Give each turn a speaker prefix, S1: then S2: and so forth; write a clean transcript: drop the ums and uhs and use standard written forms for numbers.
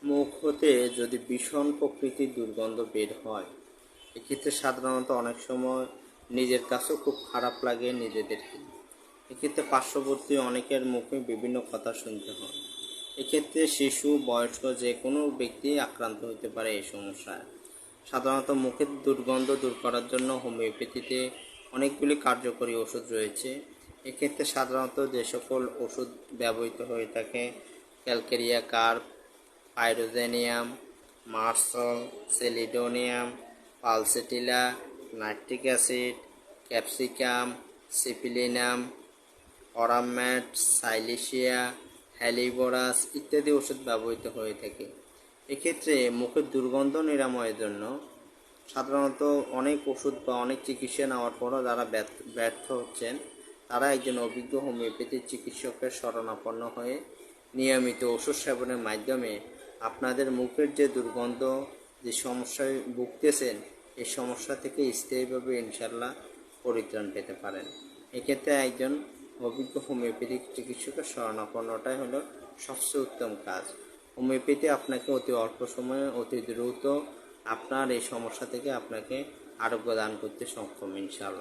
S1: মুখ হতে যদি ভীষণ প্রকৃতির দুর্গন্ধ বের হয়, এক্ষেত্রে সাধারণত অনেক সময় নিজের কাছেও খুব খারাপ লাগে নিজেদেরকে। এক্ষেত্রে পার্শ্ববর্তী অনেকের মুখে বিভিন্ন কথা শুনতে হয়। এক্ষেত্রে শিশু, বয়স্ক যে কোনো ব্যক্তি আক্রান্ত হতে পারে এই সমস্যায়। সাধারণত মুখের দুর্গন্ধ দূর করার জন্য হোমিওপ্যাথিতে অনেকগুলি কার্যকরী ওষুধ রয়েছে। এক্ষেত্রে সাধারণত যে সকল ওষুধ ব্যবহৃত হয়ে থাকে: ক্যালকেরিয়া কার্প, পাইরোজেনিয়াম, মার্সল, chelidonium, pulsatilla, nitric acid, capsicum, syphilinum, aurum met, silicea, helleborus ইত্যাদি ওষুধ ব্যবহৃত হয়ে থাকে। এক্ষেত্রে মুখের দুর্গন্ধ নিরাময়ের জন্য সাধারণত অনেক ওষুধ বা অনেক চিকিৎসা নেওয়ার পরও যারা ব্যর্থ হচ্ছেন, তারা একজন অভিজ্ঞ হোমিওপ্যাথিক চিকিৎসকের শরণাপন্ন হয়ে নিয়মিত ওষুধ সেবনের মাধ্যমে আপনাদের মুখের যে দুর্গন্ধ, যে সমস্যায় ভুগতেছেন, এই সমস্যা থেকে স্থায়ীভাবে ইনশাল্লাহ পরিত্রাণ পেতে পারেন। এক্ষেত্রে একজন অভিজ্ঞ হোমিওপ্যাথিক চিকিৎসকের শরণাপন্নটাই হলো সবচেয়ে উত্তম কাজ। হোমিওপ্যাথি আপনাকে অতি অল্প সময়ে অতি দ্রুত আপনার এই সমস্যা থেকে আপনাকে আরোগ্য দান করতে সক্ষম ইনশাআল্লাহ।